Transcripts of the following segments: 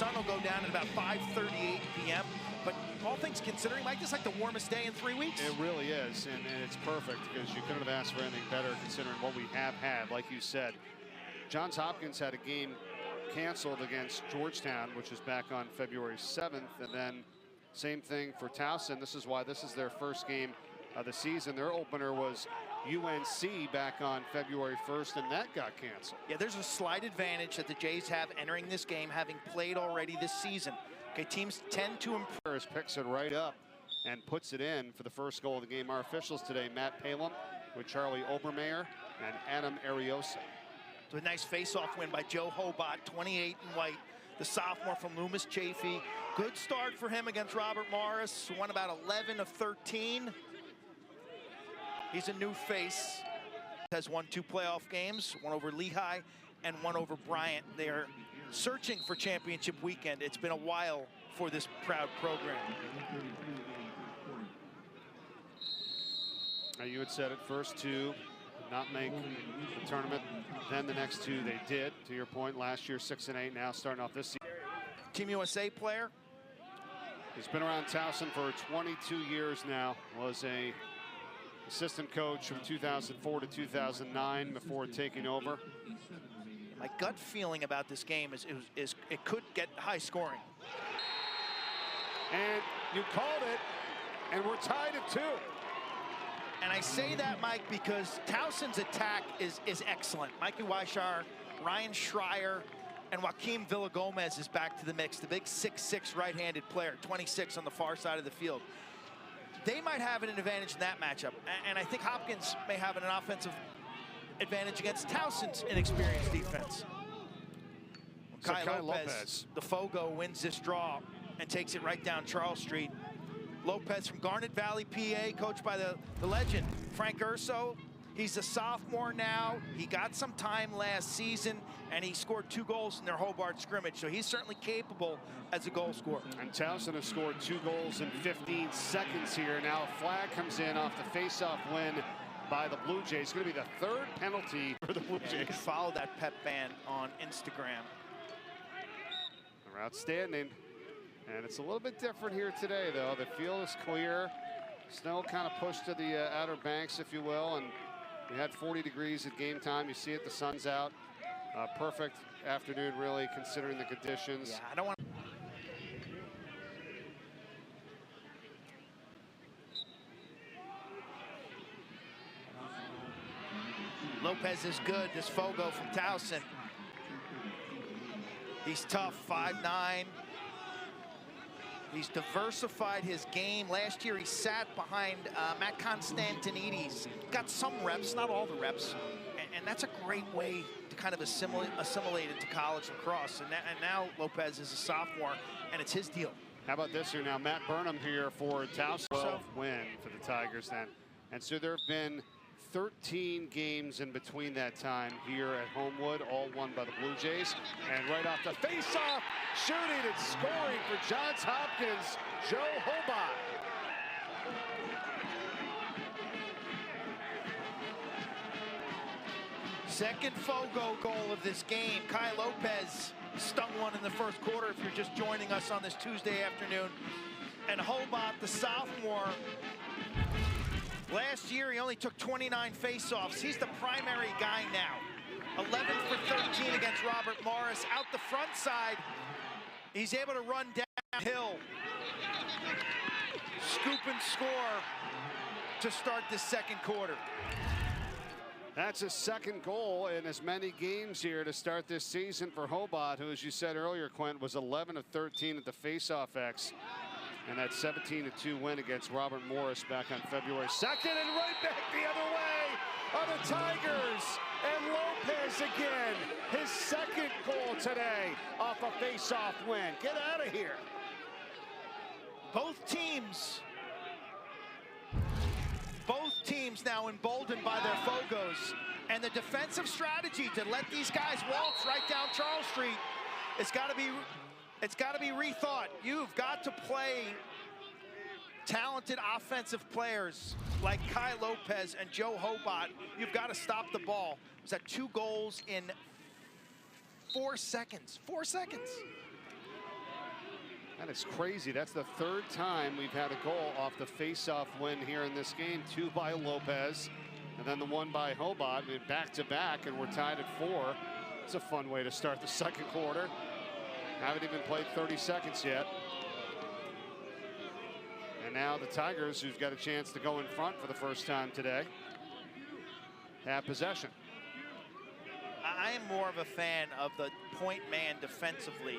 sun will go down at about 5:38 p.m. But all things considering, Mike, this is like the warmest day in 3 weeks. It really is, and it's perfect because you couldn't have asked for anything better considering what we have had. Like you said, Johns Hopkins had a game canceled against Georgetown, which is back on February 7th, and then same thing for Towson. This is why this is their first game of the season. Their opener was UNC back on February 1st, and that got canceled. Yeah, there's a slight advantage that the Jays have entering this game, having played already this season. Okay, teams tend to improve. Picks it right up and puts it in for the first goal of the game. Our officials today, Matt Palem with Charlie Obermeyer and Adam Ariosa. So a nice face-off win by Joe Hobot, 28 in white, the sophomore from Loomis Chaffee. Good start for him against Robert Morris, who won about 11 of 13. He's a new face. Has won 2 playoff games, one over Lehigh and one over Bryant. They are searching for championship weekend. It's been a while for this proud program. Now you had said it, first 2 did not make the tournament. Then the next 2 they did. To your point, last year 6 and 8. Now starting off this season. Team USA player. He's been around Towson for 22 years now. Was a assistant coach from 2004 to 2009 before taking over. My gut feeling about this game is it could get high scoring. And you called it, and we're tied at 2. And I say that, Mike, because Towson's attack is excellent. Mikey Weishauer, Ryan Schreier, and Joaquim Villagomez is back to the mix. The big 6'6" right-handed player, 26 on the far side of the field. They might have an advantage in that matchup. And I think Hopkins may have an offensive advantage against Towson's inexperienced defense. So Kai Lopez, the Fogo, wins this draw and takes it right down Charles Street. Lopez from Garnet Valley, PA, coached by the legend, Frank Urso. He's a sophomore now. He got some time last season, and he scored 2 goals in their Hobart scrimmage, so he's certainly capable as a goal scorer. And Towson has scored 2 goals in 15 seconds here. Now a flag comes in off the face-off win by the Blue Jays. It's going to be the 3rd penalty for the Blue Jays. You can follow that pep band on Instagram. They're outstanding. And it's a little bit different here today, though. The field is clear. Snow kind of pushed to the outer banks, if you will, and we had 40 degrees at game time. You see it, the sun's out. Perfect afternoon, really, considering the conditions. Yeah, I don't want. Lopez is good, this Fogo from Towson. He's tough, 5'9". He's diversified his game. Last year he sat behind Matt Constantinides. Got some reps, not all the reps. And that's a great way to kind of assimilate into college lacrosse. And now Lopez is a sophomore, and it's his deal. How about this here now? Matt Burnham here for Towson. 12 win for the Tigers then. And so there have been 13 games in between that time here at Homewood, all won by the Blue Jays. And right off the face-off, shooting and scoring for Johns Hopkins, Joe Hobot. Second Fogo goal of this game. Kai Lopez stung one in the first quarter if you're just joining us on this Tuesday afternoon. And Hobot, the sophomore, last year he only took 29 faceoffs. He's the primary guy now. 11 for 13 against Robert Morris. Out the front side, he's able to run downhill. Scoop and score to start this second quarter. That's his 2nd goal in as many games here to start this season for Hobot, who, as you said earlier, Quandt, was 11 of 13 at the faceoff X. And that 17-2 win against Robert Morris back on February 2nd, and right back the other way are the Tigers. And Lopez again, his 2nd goal today off a face-off win. Get out of here. Both teams now emboldened by their Fogos. And the defensive strategy to let these guys waltz right down Charles Street, it's got to be rethought. You've got to play talented offensive players like Kai Lopez and Joe Hobot. You've got to stop the ball. Was that 2 goals in 4 seconds? 4 seconds. And it's crazy. That's the third time we've had a goal off the face-off win here in this game. 2 by Lopez, and then the 1 by Hobot. Back to back, and we're tied at 4. It's a fun way to start the second quarter. Haven't even played 30 seconds yet. And now the Tigers, who've got a chance to go in front for the first time today, have possession. I am more of a fan of the point man defensively.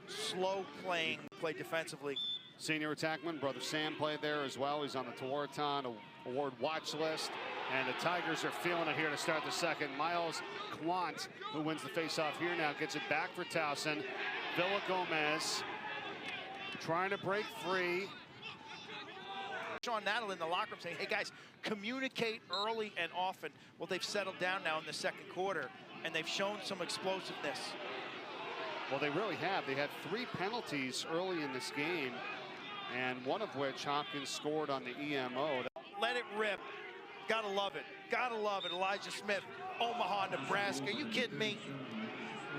Slow play defensively. Senior attackman, brother Sam, played there as well. He's on the Tewaaraton Award watch list. And the Tigers are feeling it here to start the second. Myles Quandt, who wins the faceoff here now, gets it back for Towson. Gomez trying to break free. Sean Nattle in the locker room saying, hey guys, communicate early and often. Well, they've settled down now in the second quarter, and they've shown some explosiveness. Well, they really have. They had 3 penalties early in this game, and one of which Hopkins scored on the EMO. Let it rip. Gotta love it. Gotta love it. Elijah Smith, Omaha, Nebraska. Are you kidding me?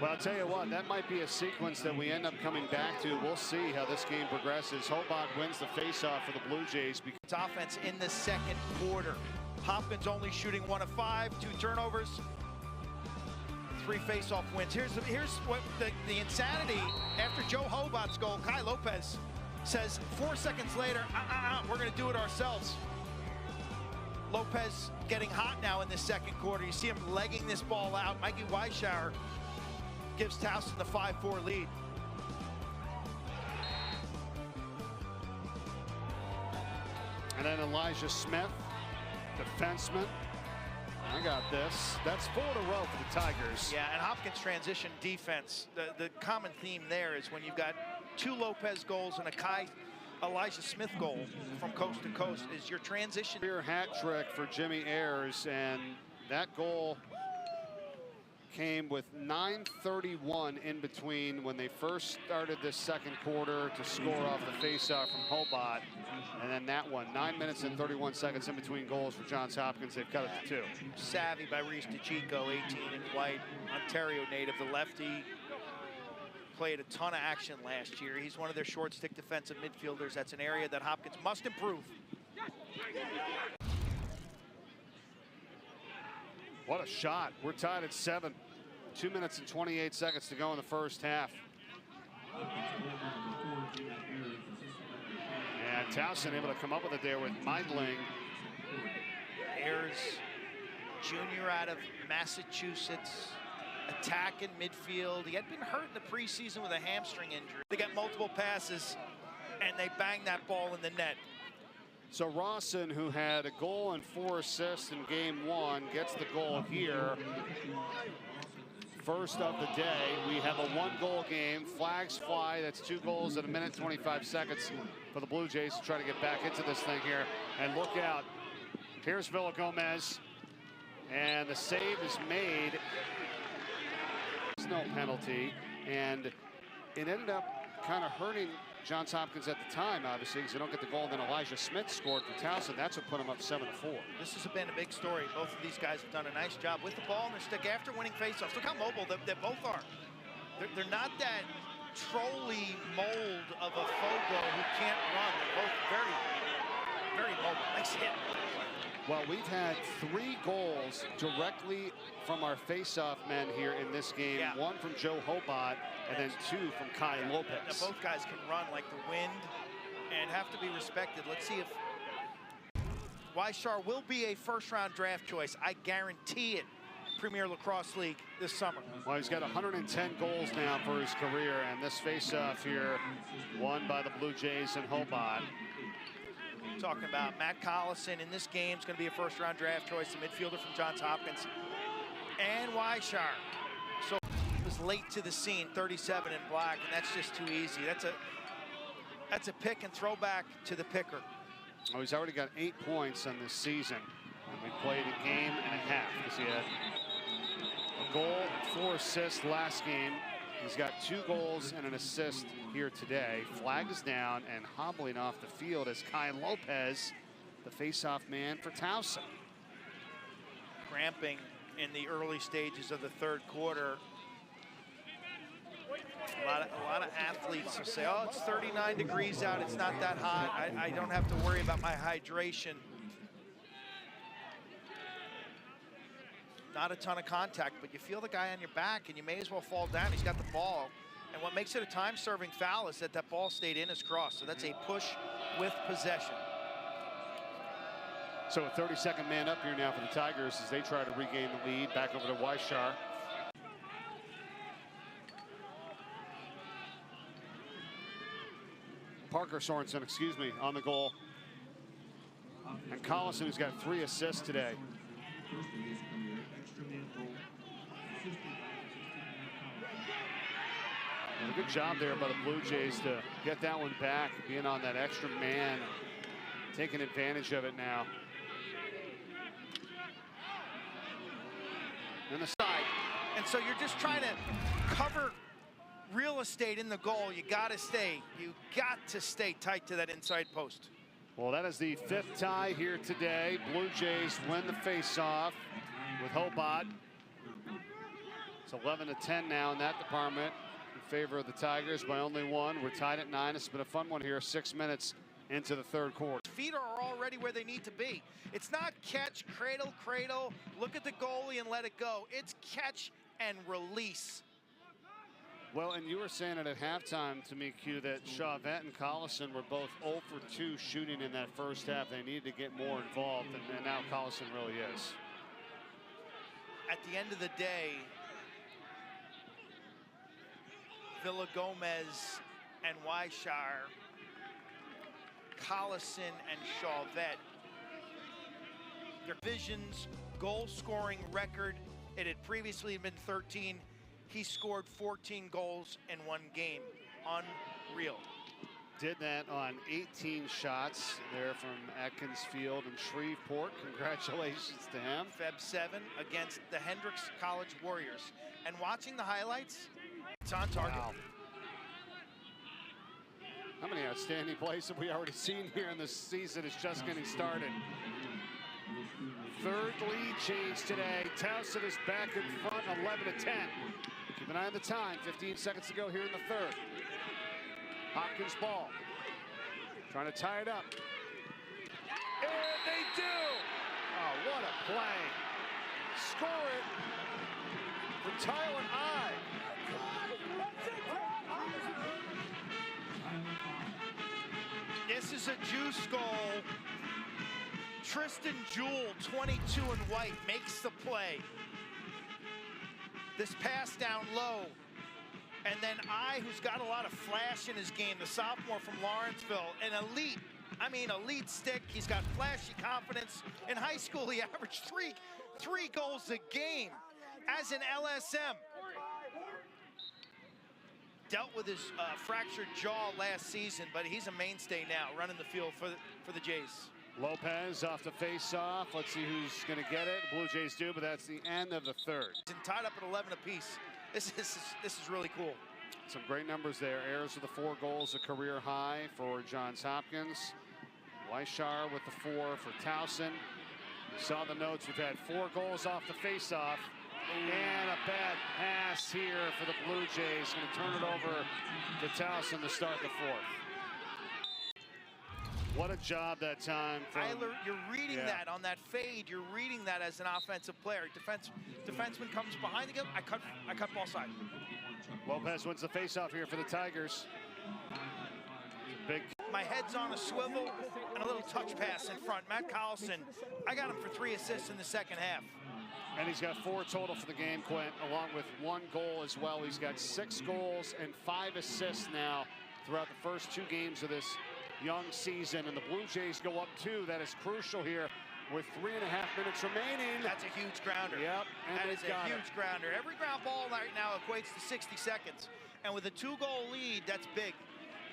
Well, I'll tell you what, that might be a sequence that we end up coming back to. We'll see how this game progresses. Hobot wins the faceoff for the Blue Jays. It's offense in the second quarter. Hopkins only shooting 1 of 5, 2 turnovers, 3 faceoff wins. Here's what the insanity after Joe Hobot's goal. Kai Lopez says 4 seconds later, we're going to do it ourselves. Lopez getting hot now in the second quarter. You see him legging this ball out. Mikey Weishauer gives Towson the 5-4 lead. And then Elijah Smith, defenseman. I got this. That's 4 in a row for the Tigers. Yeah, and Hopkins transition defense. The common theme there is when you've got 2 Lopez goals and a Elijah Smith goal from coast to coast, is your transition. Career hat trick for Jimmy Ayers, and that goal came with 9:31 in between when they first started this second quarter to score off the faceoff from Hobot, and then that one, 9 minutes and 31 seconds in between goals for Johns Hopkins. They've cut it to 2. Savvy by Reese DeChico, 18 in white, Ontario native, the lefty. Played a ton of action last year. He's one of their short stick defensive midfielders. That's an area that Hopkins must improve. What a shot. We're tied at 7. 2 minutes and 28 seconds to go in the first half. And Towson able to come up with it there with Meidling. Ayers, junior out of Massachusetts, attack in midfield. He had been hurt in the preseason with a hamstring injury. They got multiple passes, and they banged that ball in the net. So Rawson, who had a goal and 4 assists in game 1, gets the goal here. First of the day. We have a 1-goal game. Flags fly. That's 2 goals in 1 minute 25 seconds for the Blue Jays to try to get back into this thing here. And look out. Here's Gomez. And the save is made. There's no penalty. And it ended up kind of hurting Johns Hopkins at the time, obviously, because they don't get the goal. Then Elijah Smith scored for Towson. That's what put him up 7-4. This has been a big story. Both of these guys have done a nice job with the ball in their stick after winning faceoffs. Look how mobile they both are. They're not that trolley mold of a Fogo who can't run. They're both very, very mobile. Nice hit. Well, we've had 3 goals directly from our faceoff men here in this game. Yeah. 1 from Joe Hobot, and then 2 from Kai Lopez. Now, both guys can run like the wind and have to be respected. Let's see if Weishauer will be a first-round draft choice. I guarantee it. Premier Lacrosse League this summer. Well, he's got 110 goals now for his career, and this faceoff here won by the Blue Jays and Hobot. Talking about Matt Collison in this game is going to be a first-round draft choice, the midfielder from Johns Hopkins. And Weishauer. So he was late to the scene, 37 in black, and that's just too easy. That's a pick and throw back to the picker. Oh, he's already got 8 points on this season. And we played a game and a half. He had a goal and 4 assists last game. He's got 2 goals and an assist here today. Flag is down, and hobbling off the field is Kai Lopez, the face-off man for Towson. Cramping in the early stages of the third quarter. A lot of athletes will say, oh, it's 39 degrees out, it's not that hot, I don't have to worry about my hydration. Not a ton of contact, but you feel the guy on your back and you may as well fall down. He's got the ball. And what makes it a time-serving foul is that ball stayed in his cross. So that's a push with possession. So a 32nd man up here now for the Tigers as they try to regain the lead. Back over to Weishar. Parker Sorensen, excuse me, on the goal. And Collison, who's got 3 assists today. A good job there by the Blue Jays to get that one back, being on that extra man, taking advantage of it now. And the side. And so you're just trying to cover real estate in the goal. You got to stay tight to that inside post. Well, that is the 5th tie here today. Blue Jays win the face-off with Hobot. It's 11-10 now in that department in favor of the Tigers by only 1. We're tied at 9. It's been a fun one here, 6 minutes into the 3rd quarter. Feet are already where they need to be. It's not catch, cradle, cradle, look at the goalie and let it go. It's catch and release. Well, and you were saying it at halftime to me, Q, that Chauvet and Collison were both 0 for 2 shooting in that first half. They needed to get more involved, and now Collison really is. At the end of the day, Villagomez and Weishar, Collison and Chauvet, their division's goal-scoring record, it had previously been 13. He scored 14 goals in 1 game. Unreal. Did that on 18 shots there from Atkins Field and Shreveport. Congratulations to him. Feb 7 against the Hendricks College Warriors. And watching the highlights, it's on target. Wow. How many outstanding plays have we already seen here in this season? It's just getting started. 3rd lead change today. Towson is back in front, 11-10. Keep an eye on the time. 15 seconds to go here in the 3rd. Hopkins ball. Trying to tie it up. And they do! Oh, what a play. Score it for Tyler I. This is a juice goal. Tristan Jewell, 22 in white, makes the play. This pass down low. And then who's got a lot of flash in his game, the sophomore from Lawrenceville, an elite stick. He's got flashy confidence. In high school, he averaged three goals a game as an LSM. Dealt with his fractured jaw last season, but he's a mainstay now, running the field for the Jays. Lopez off the face-off. Let's see who's going to get it. The Blue Jays do, but that's the end of the 3rd. And tied up at 11 apiece. This is really cool. Some great numbers there. Ayers with the 4 goals, a career high for Johns Hopkins. Weishar with the 4 for Towson. You saw the notes. We've had 4 goals off the face-off. And a bad pass here for the Blue Jays. Going to turn it over to Towson to start the 4th. What a job that time. Tyler, you're reading that on that fade. You're reading that as an offensive player. Defenseman comes behind the game. I cut ball side. Lopez wins the faceoff here for the Tigers. Big. My head's on a swivel and a little touch pass in front. Matt Collison, I got him for 3 assists in the 2nd half. And he's got 4 total for the game, Quandt, along with 1 goal as well. He's got 6 goals and 5 assists now throughout the first 2 games of this young season, and the Blue Jays go up 2. That is crucial here with 3.5 minutes remaining. That's a huge grounder. Yep, and that is a huge grounder. Every ground ball right now equates to 60 seconds, and with a 2-goal lead, that's big.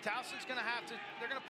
Towson's going to have to. They're going to